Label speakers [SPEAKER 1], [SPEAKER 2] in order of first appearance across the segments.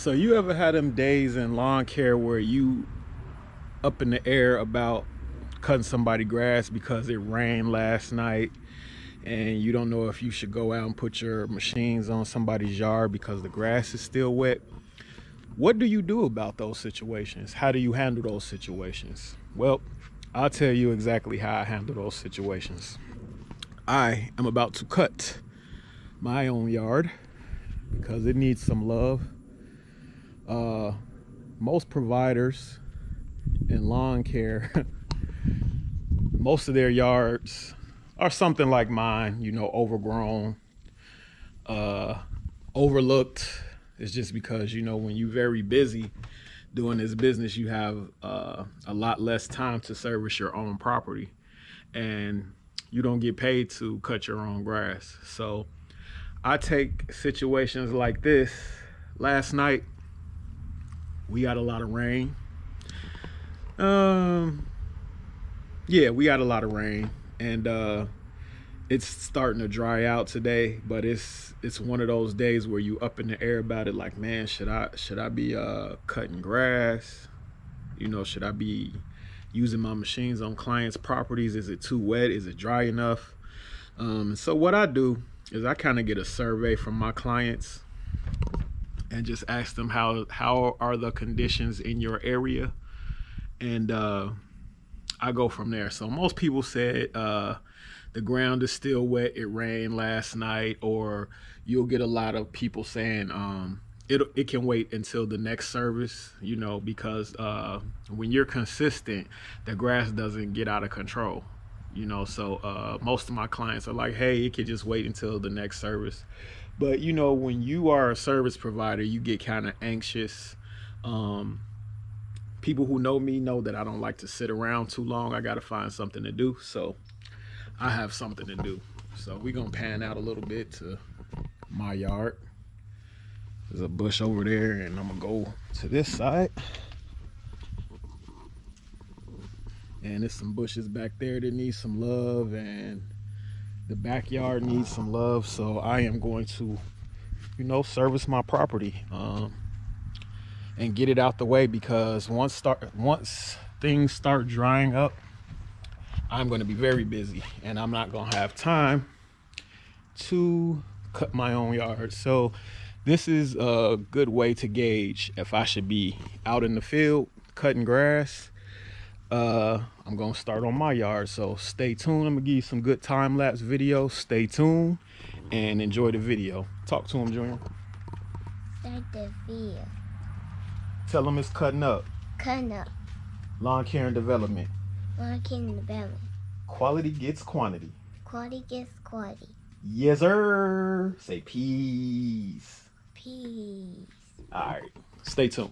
[SPEAKER 1] So you ever had them days in lawn care where you up in the air about cutting somebody's grass because it rained last night and you don't know if you should go out and put your machines on somebody's yard because the grass is still wet? What do you do about those situations? How do you handle those situations? Well, I'll tell you exactly how I handle those situations. I am about to cut my own yard because it needs some love. Most providers in lawn care, most of their yards are something like mine, you know, overgrown, overlooked. It's just because, you know, when you're very busy doing this business, you have a lot less time to service your own property, and you don't get paid to cut your own grass. So I take situations like this. Last night, we got a lot of rain. Yeah, we got a lot of rain, and it's starting to dry out today, but it's one of those days where you up in the air about it, like, man, should I be cutting grass? You know, should I be using my machines on clients' properties? Is it too wet? Is it dry enough? So what I do is I kind of get a survey from my clients and just ask them how are the conditions in your area, and I go from there. So most people said the ground is still wet, it rained last night, or you'll get a lot of people saying it can wait until the next service, you know, because when you're consistent, the grass doesn't get out of control, you know. So most of my clients are like, hey, it could just wait until the next service. But you know, when you are a service provider, you get kind of anxious. People who know me know that I don't like to sit around too long. I got to find something to do. So I have something to do. So we're going to pan out a little bit to my yard. There's a bush over there, and I'm going to go to this side. And there's some bushes back there that need some love, and the backyard needs some love. So I am going to, you know, service my property and get it out the way, because once things start drying up, I'm going to be very busy and I'm not going to have time to cut my own yard. So this is a good way to gauge if I should be out in the field cutting grass. I'm going to start on my yard. So stay tuned. I'm going to give you some good time-lapse video. Stay tuned and enjoy the video. Talk to him, Junior.
[SPEAKER 2] Start the video.
[SPEAKER 1] Tell them it's cutting up.
[SPEAKER 2] Cutting up.
[SPEAKER 1] Lawn care and development.
[SPEAKER 2] Lawn care and development.
[SPEAKER 1] Quality gets quantity.
[SPEAKER 2] Quality gets quality.
[SPEAKER 1] Yes, sir. Say peace.
[SPEAKER 2] Peace.
[SPEAKER 1] All right. Stay tuned.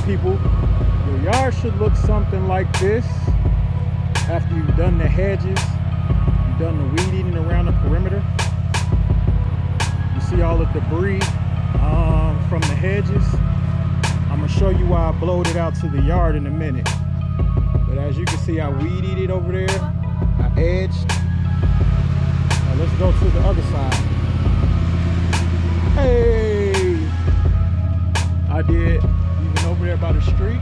[SPEAKER 1] people, your yard should look something like this after you've done the hedges, you've done the weed eating around the perimeter. You see all the debris from the hedges. I'm gonna show you why I blowed it out to the yard in a minute. But as you can see, I weed eat it over there. I edged. Now let's go to the other side. Hey! I did, even over there by the street.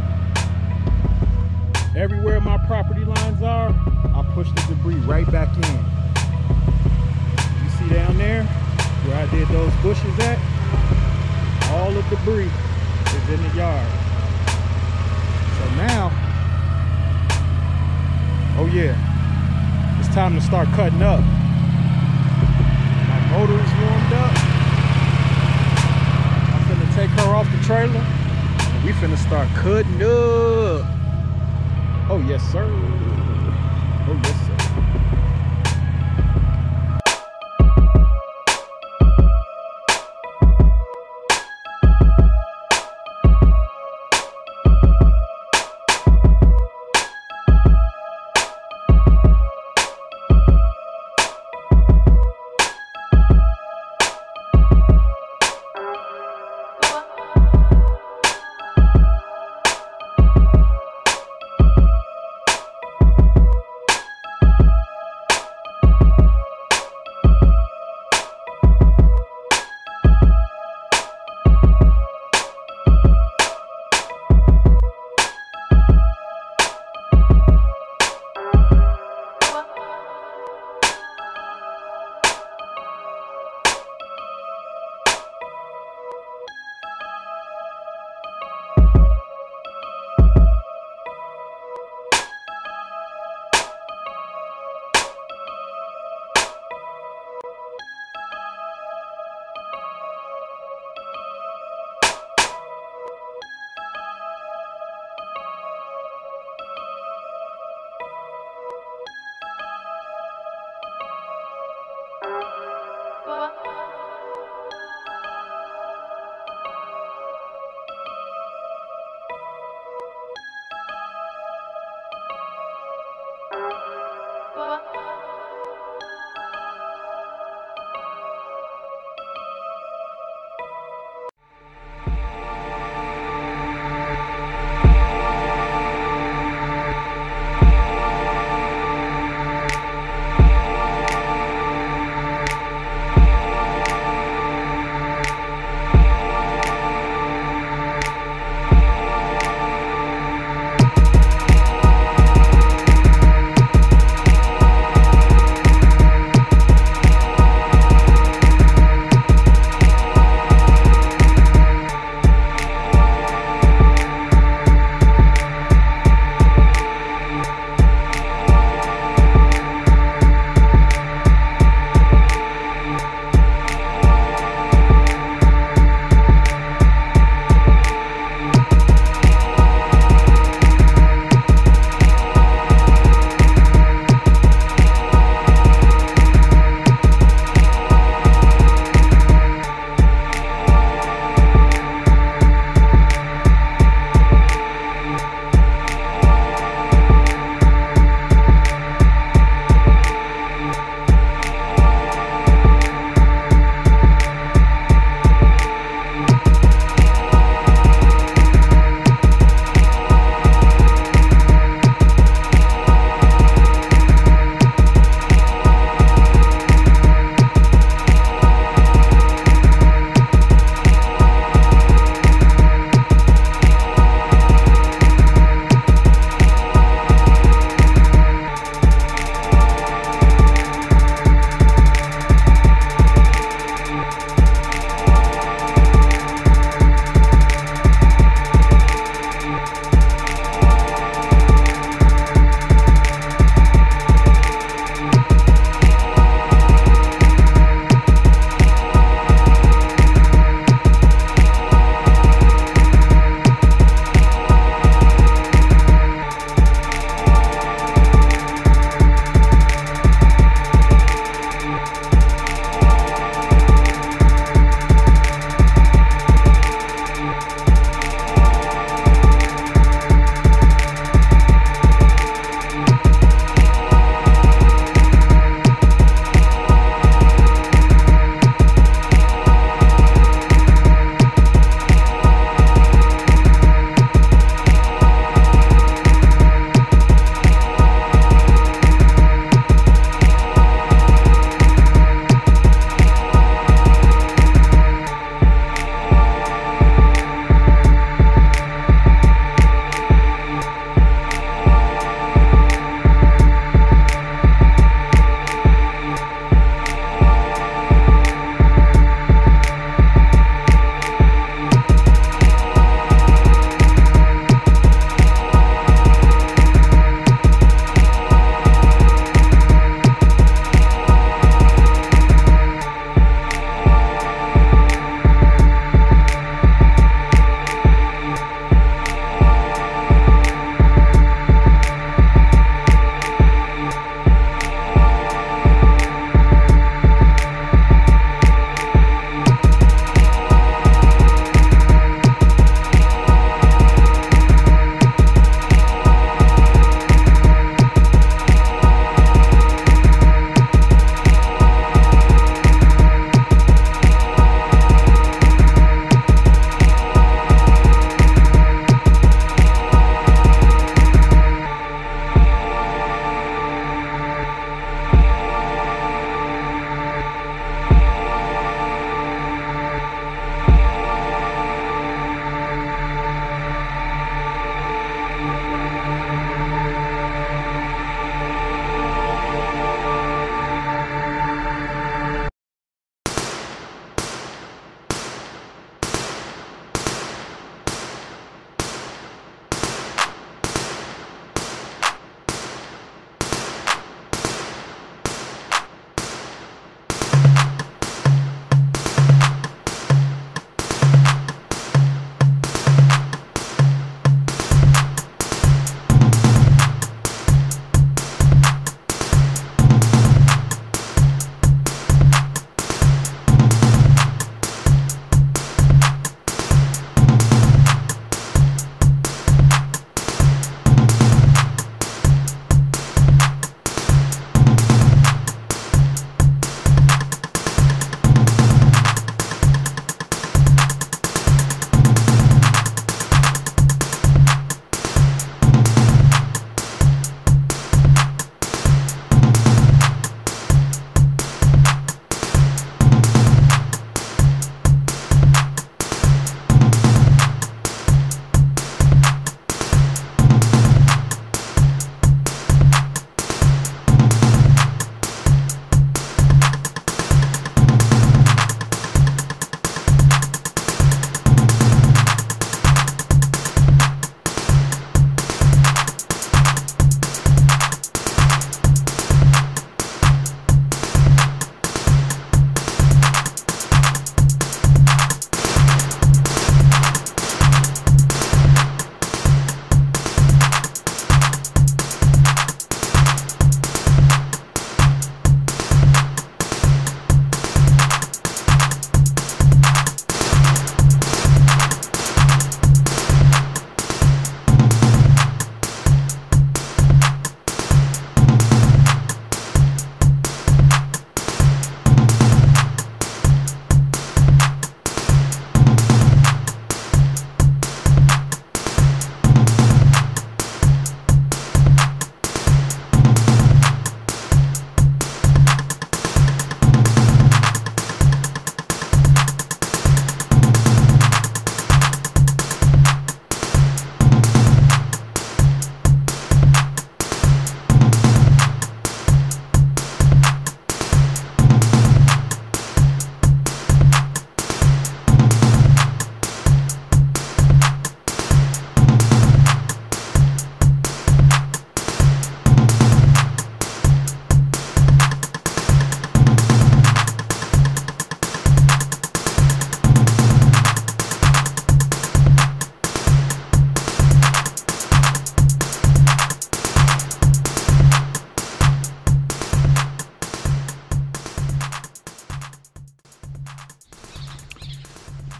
[SPEAKER 1] Everywhere my property lines are, I push the debris right back in. You see down there, where I did those bushes at? All the debris is in the yard. So now, oh yeah, it's time to start cutting up. My motor is warmed up. I'm finna take her off the trailer, and we finna start cutting up. Oh yes, sir. Oh yes, sir.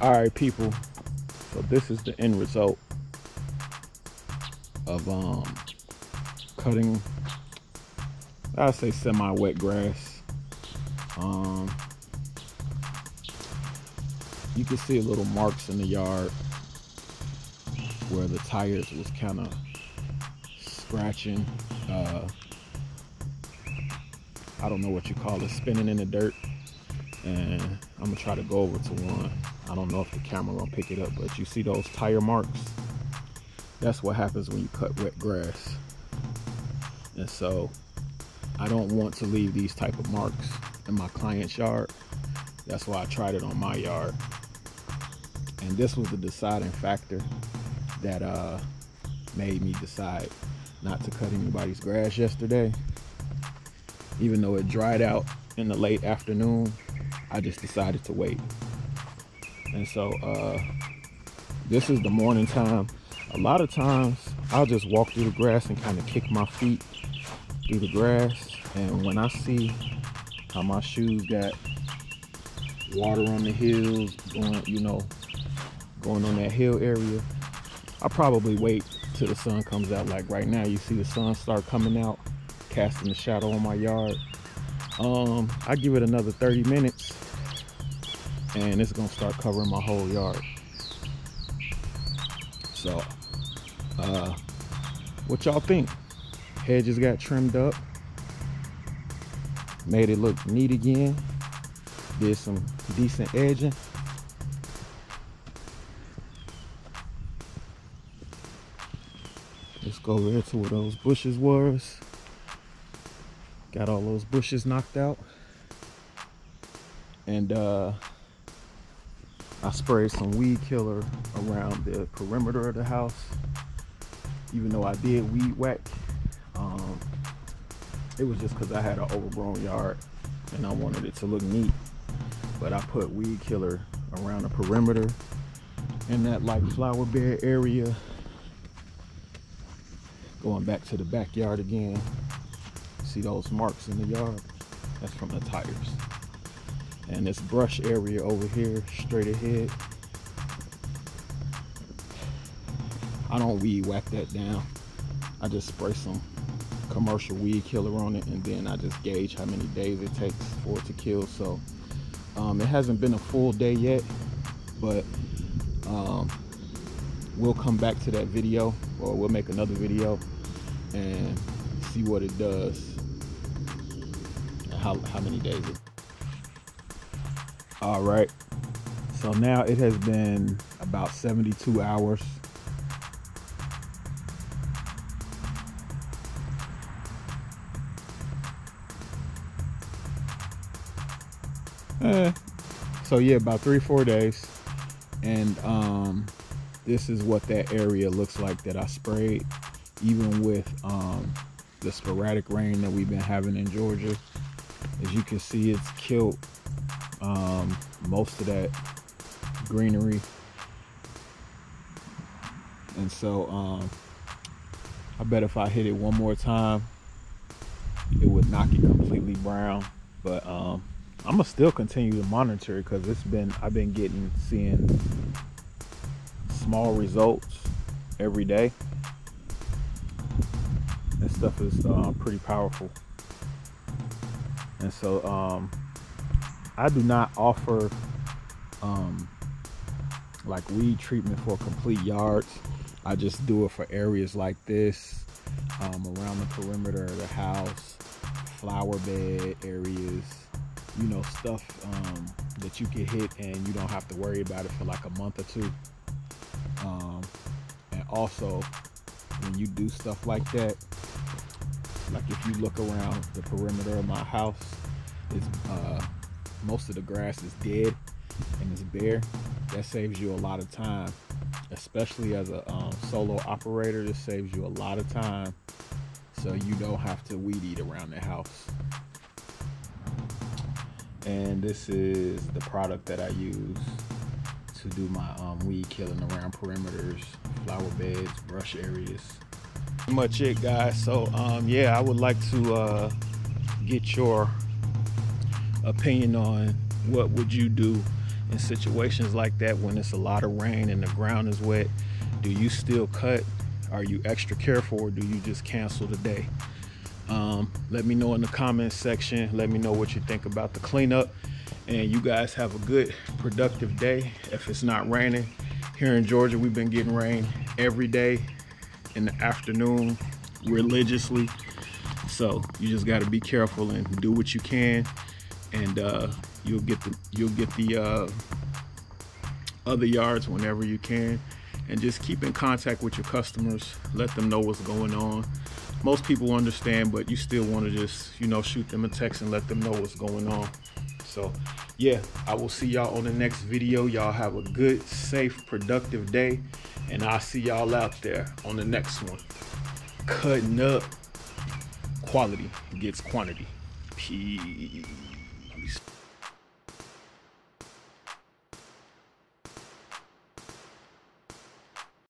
[SPEAKER 1] All right, people. So this is the end result of cutting, I'd say, semi-wet grass. You can see a little marks in the yard where the tires was kind of scratching. I don't know what you call it, spinning in the dirt. And I'm gonna try to go over to one. I don't know if the camera gonna pick it up, but you see those tire marks? That's what happens when you cut wet grass. And so I don't want to leave these type of marks in my client's yard. That's why I tried it on my yard. And this was the deciding factor that made me decide not to cut anybody's grass yesterday. Even though it dried out in the late afternoon, I just decided to wait. And so this is the morning time. A lot of times I'll just walk through the grass and kind of kick my feet through the grass. And when I see how my shoes got water on the hills, going on that hill area, I probably wait till the sun comes out. Like right now, you see the sun start coming out, casting a shadow on my yard. I give it another 30 minutes and it's gonna start covering my whole yard. So what y'all think? Hedges got trimmed up, made it look neat again, did some decent edging. Let's go over here to where those bushes was. Got all those bushes knocked out. And I sprayed some weed killer around the perimeter of the house. Even though I did weed whack, it was just because I had an overgrown yard and I wanted it to look neat. But I put weed killer around the perimeter in that like flower bed area. Going back to the backyard again. See those marks in the yard? That's from the tires. And this brush area over here, straight ahead, I don't weed whack that down. I just spray some commercial weed killer on it, and then I just gauge how many days it takes for it to kill. So it hasn't been a full day yet, but we'll come back to that video, or we'll make another video and see what it does and how many days it. All right, so now it has been about 72 hours. So yeah, about 3-4 days. And this is what that area looks like that I sprayed, even with the sporadic rain that we've been having in Georgia. As you can see, it's killed most of that greenery. And so I bet if I hit it one more time, it would knock it completely brown. But I'm gonna still continue to monitor it, because I've been seeing small results every day. That stuff is pretty powerful. And so I do not offer like weed treatment for complete yards. I just do it for areas like this, around the perimeter of the house, flower bed areas, you know, stuff that you can hit and you don't have to worry about it for like a month or two. And also, when you do stuff like that, like if you look around the perimeter of my house, it's most of the grass is dead and it's bare. That saves you a lot of time, especially as a solo operator. This saves you a lot of time, so you don't have to weed eat around the house. And this is the product that I use to do my weed killing around perimeters, flower beds, brush areas. Pretty much it, guys. So yeah, I would like to get your opinion on what would you do in situations like that when it's a lot of rain and the ground is wet? Do you still cut? Are you extra careful, or do you just cancel the day? Let me know in the comments section. Let me know what you think about the cleanup, and you guys have a good productive day. If it's not raining here in Georgia, we've been getting rain every day in the afternoon religiously, so you just got to be careful and do what you can, and you'll get the other yards whenever you can. And just keep in contact with your customers. Let them know what's going on. Most people understand, but you still want to just, you know, shoot them a text and let them know what's going on. So yeah, I will see y'all on the next video. Y'all have a good, safe, productive day, and I'll see y'all out there on the next one. Cutting up. Quality gets quantity. Peace.